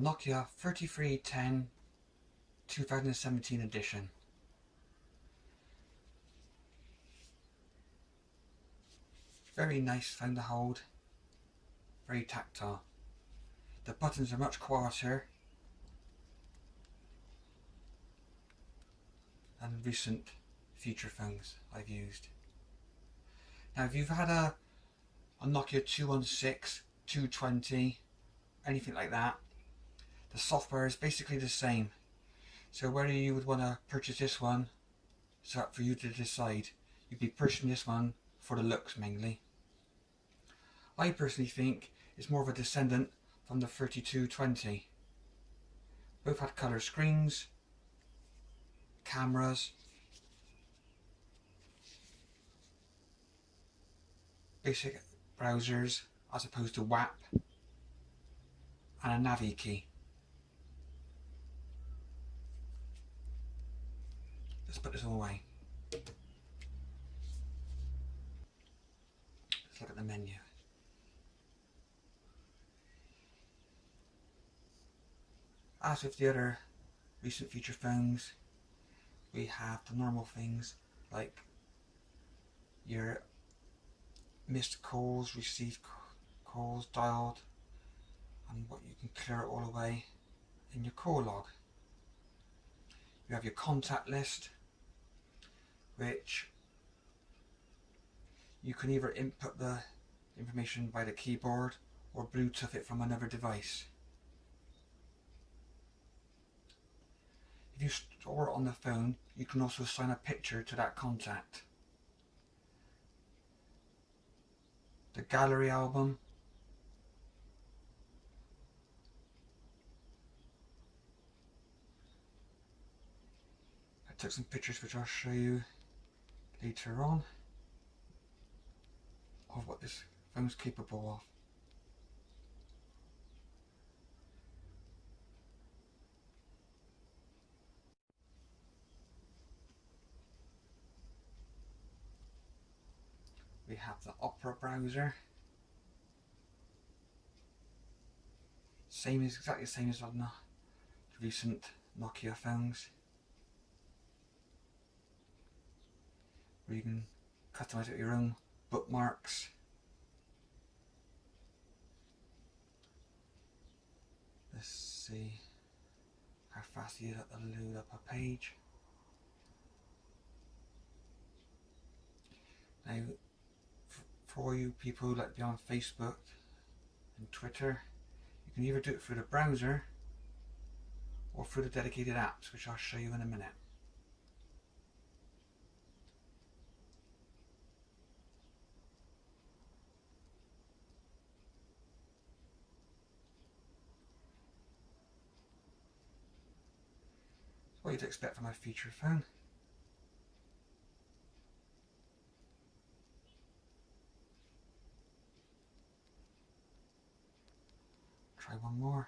Nokia 3310 2017 edition. Very nice phone to hold, very tactile. The buttons are much quieter than recent feature phones I've used. Now if you've had a Nokia 216, 220, anything like that, the software is basically the same. So whether you would want to purchase this one, it's up for you to decide. You'd be purchasing this one for the looks mainly. I personally think it's more of a descendant from the 3220. Both had colour screens, cameras, basic browsers as opposed to WAP, and a Navi key. Let's put this all away. Let's look at the menu. As with the other recent feature phones, we have the normal things like your missed calls, received calls, dialed, and what you can clear it all away in your call log. You have your contact list, which you can either input the information by the keyboard or Bluetooth it from another device. If you store it on the phone, you can also assign a picture to that contact. The gallery album, I took some pictures which I'll show you later on of what this phone's capable of. We have the Opera browser, exactly the same as on the recent Nokia phones, where you can customize it with your own bookmarks. Let's see how fast you have to load up a page. Now, for you people who like to be on Facebook and Twitter, you can either do it through the browser or through the dedicated apps, which I'll show you in a minute. That's what you'd expect from a feature phone. Try one more.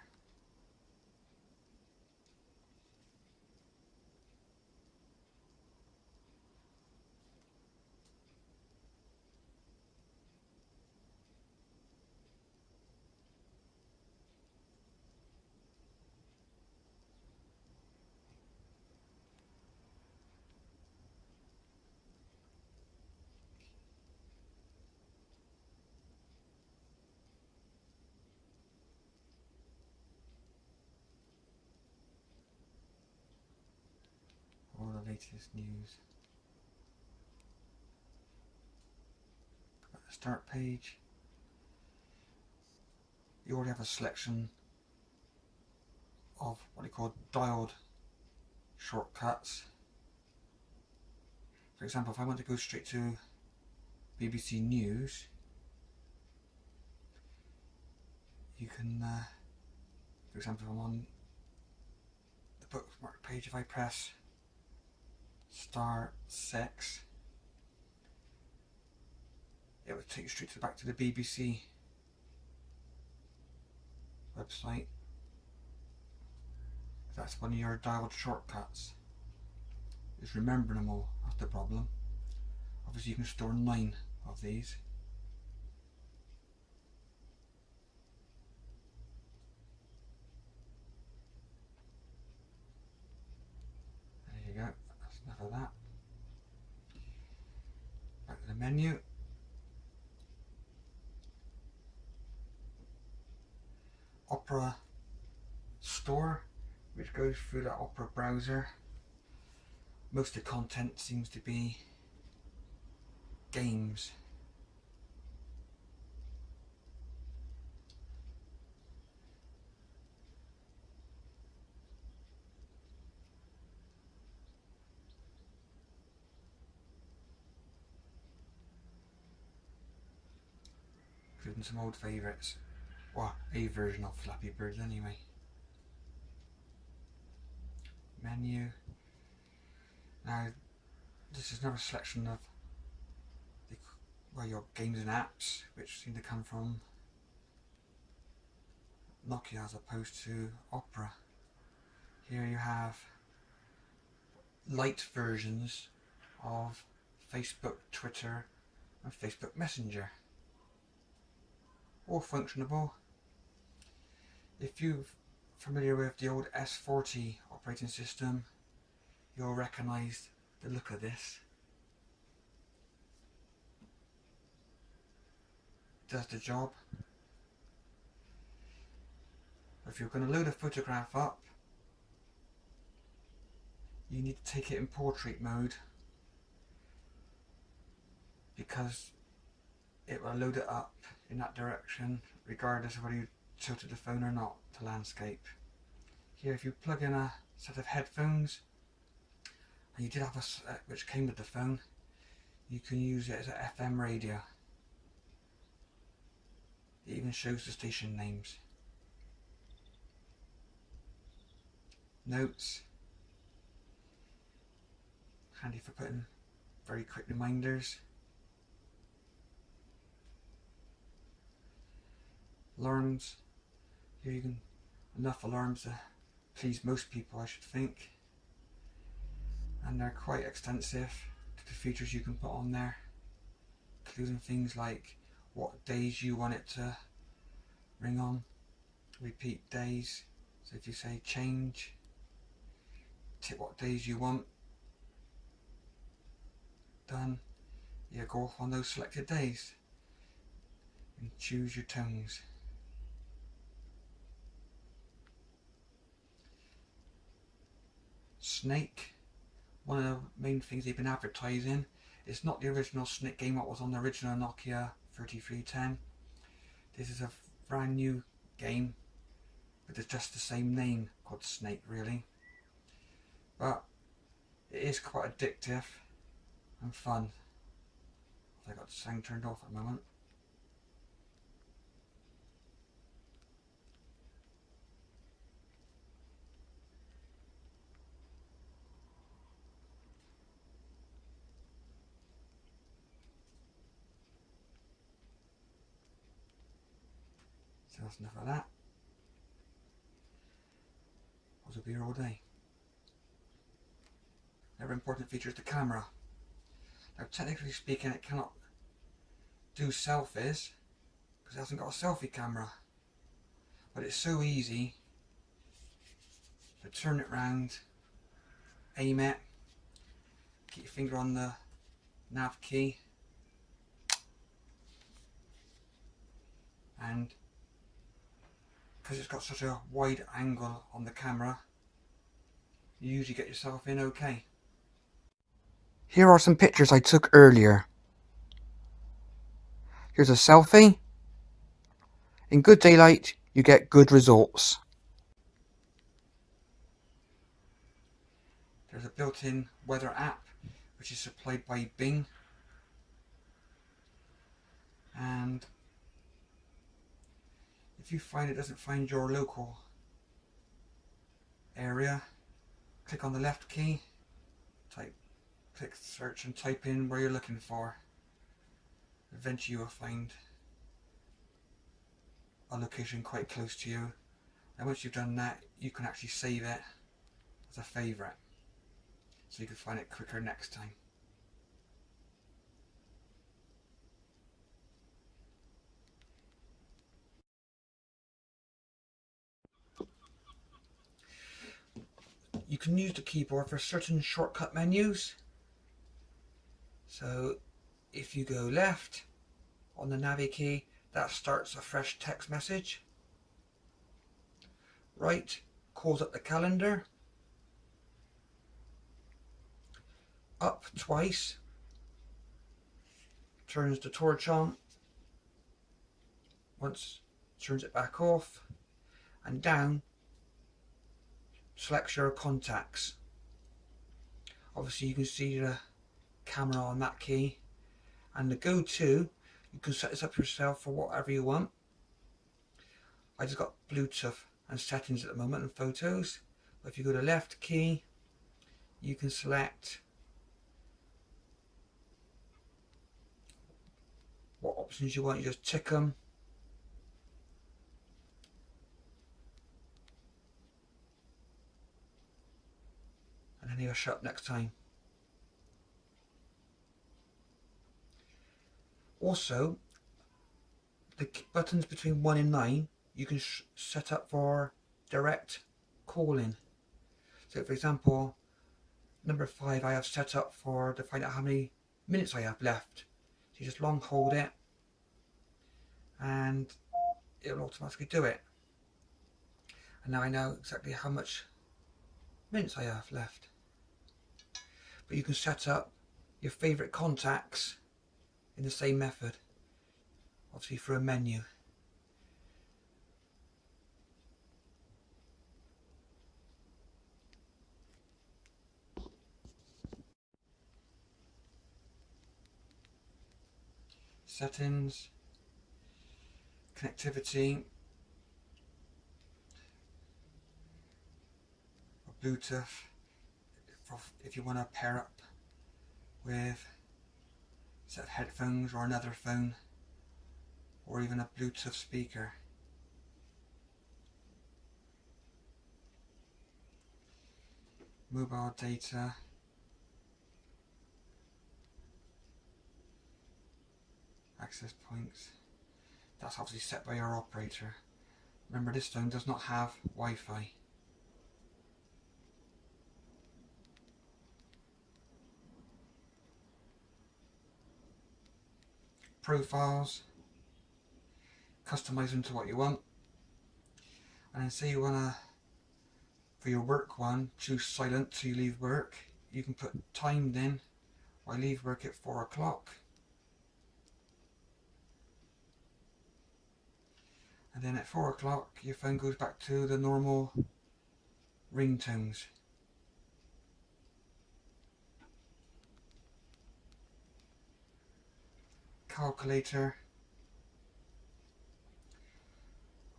All the latest news. Got the start page. You already have a selection of what they call dialed shortcuts. For example, if I want to go straight to BBC News, you can, for example, if I'm on the bookmark page, if I press *6, it would take you straight back to the BBC website. That's one of your dialed shortcuts. Is remembering them all, that's the problem. Obviously you can store 9 of these. menu, Opera Store, which goes through the Opera browser. Most of the content seems to be games. Including some old favourites. Well, a version of Flappy Bird anyway. Menu. Now, this is another selection of your games and apps, which seem to come from Nokia as opposed to Opera. Here you have light versions of Facebook, Twitter and Facebook Messenger. All functionable. If you're familiar with the old S40 operating system, you'll recognise the look of this. Does the job. If you're going to load a photograph up, you need to take it in portrait mode, because it will load it up in that direction regardless of whether you tilted the phone or not to landscape. Here, if you plug in a set of headphones, and you did have a set which came with the phone, you can use it as an FM radio. It even shows the station names. Notes. Handy for putting very quick reminders. Alarms. Here you can, enough alarms to please most people, I should think. And they're quite extensive to the features you can put on there, including things like what days you want it to ring on, repeat days. So if you say change, tick what days you want, done, you go off on those selected days and choose your tones. Snake, one of the main things they've been advertising, it's not the original Snake game that was on the original Nokia 3310. This is a brand new game, but it's just the same name, called Snake really. But it is quite addictive and fun. I got the sound turned off at the moment. So that's enough of that. I'll be here all day. Another important feature is the camera. Now, technically speaking, it cannot do selfies because it hasn't got a selfie camera, but it's so easy to turn it round, aim it, keep your finger on the nav key, and because it's got such a wide angle on the camera, you usually get yourself in okay. Here are some pictures I took earlier. Here's a selfie. In good daylight, you get good results. There's a built-in weather app which is supplied by Bing, and if you find it doesn't find your local area, click on the left key, click search and type in where you're looking for. Eventually you will find a location quite close to you, and once you've done that, you can actually save it as a favourite so you can find it quicker next time. You can use the keyboard for certain shortcut menus. So if you go left on the Navi key, that starts a fresh text message. Right calls up the calendar. Up twice turns the torch on. Once turns it back off. And down selects your contacts. Obviously you can see the camera on that key. And the go to, you can set this up yourself for whatever you want. I just got Bluetooth and settings at the moment and photos. But if you go to left key, you can select what options you want. You just tick them. And then he'll shut up next time. Also, the buttons between 1 and 9 you can set up for direct calling. So for example, number 5 I have set up to find out how many minutes I have left. So you just long hold it and it will automatically do it. And now I know exactly how much minutes I have left. But you can set up your favourite contacts in the same method, obviously through a menu. Settings, connectivity, Bluetooth, if you want to pair up with a set of headphones or another phone, or even a Bluetooth speaker. Mobile data, access points, that's obviously set by your operator. Remember, this phone does not have Wi-Fi. Profiles, customize them to what you want. And then say you want to, for your work one, choose silent so you leave work. You can put timed in. I leave work at 4 o'clock. And then at 4 o'clock your phone goes back to the normal ringtones. Calculator,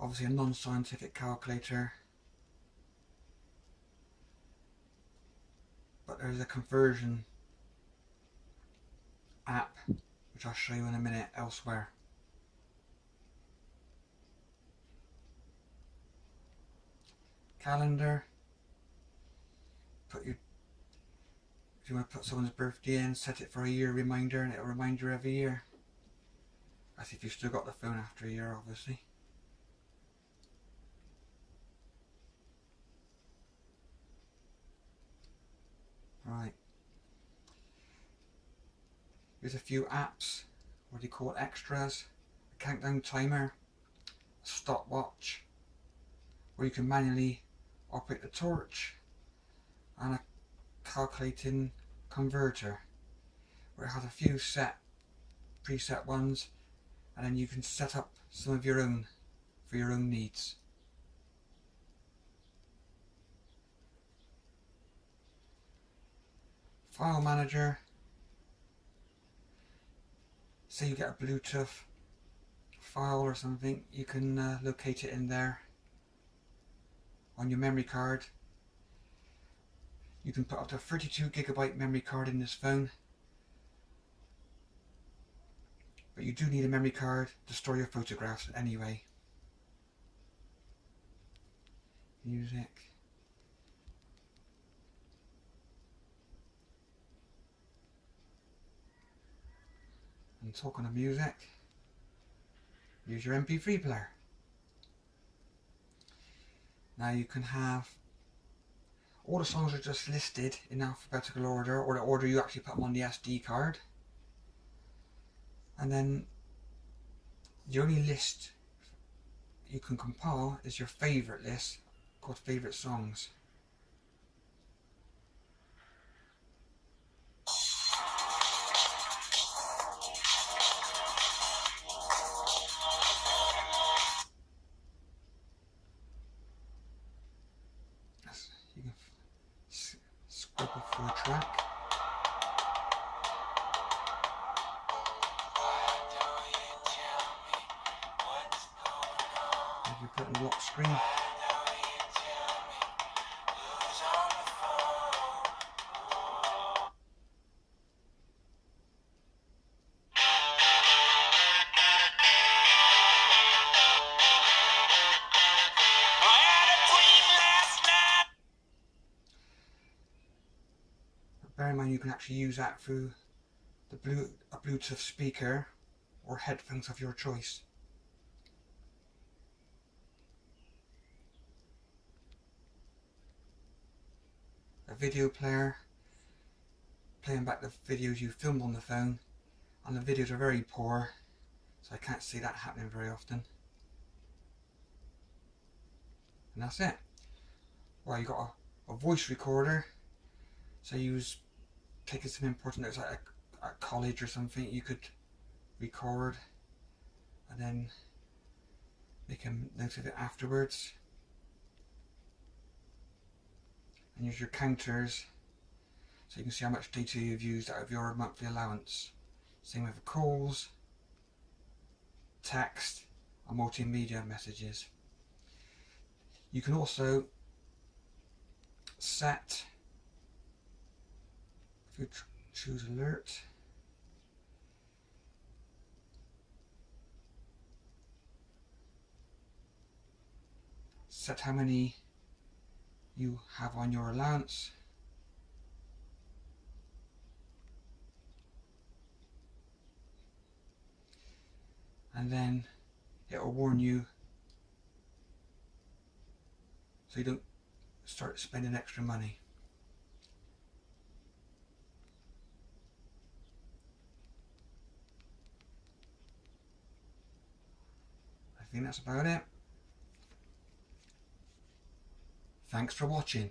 obviously a non-scientific calculator, but there's a conversion app which I'll show you in a minute elsewhere. Calendar, if you want to put someone's birthday in, set it for a year reminder and it'll remind you every year. That's if you've still got the phone after a year, obviously. Right. Here's a few apps, what do you call it, extras. A countdown timer, a stopwatch, where you can manually operate the torch, and a calculating converter, where it has a few preset ones, and then you can set up some of your own for your own needs. File manager, say you get a Bluetooth file or something, you can locate it in there on your memory card. You can put up to a 32GB memory card in this phone, but you do need a memory card to store your photographs anyway. Music. And talking of music, use your MP3 player. Now you can have all the songs are just listed in alphabetical order, or the order you actually put them on the SD card. And then the only list you can compile is your favourite list called favourite songs. You can scribble through a track. If you put it on the lock screen. But bear in mind you can actually use that through a Bluetooth speaker or headphones of your choice. A video player, playing back the videos you filmed on the phone, and the videos are very poor, so I can't see that happening very often. And that's it. Well, you got a voice recorder, so you was taking some important notes like at college or something, you could record and then make a note of it afterwards. And use your counters so you can see how much data you've used out of your monthly allowance. Same with calls, text and multimedia messages. You can also set, if you choose alert, set how many you have on your allowance, and then it will warn you so you don't start spending extra money. I think that's about it. Thanks for watching.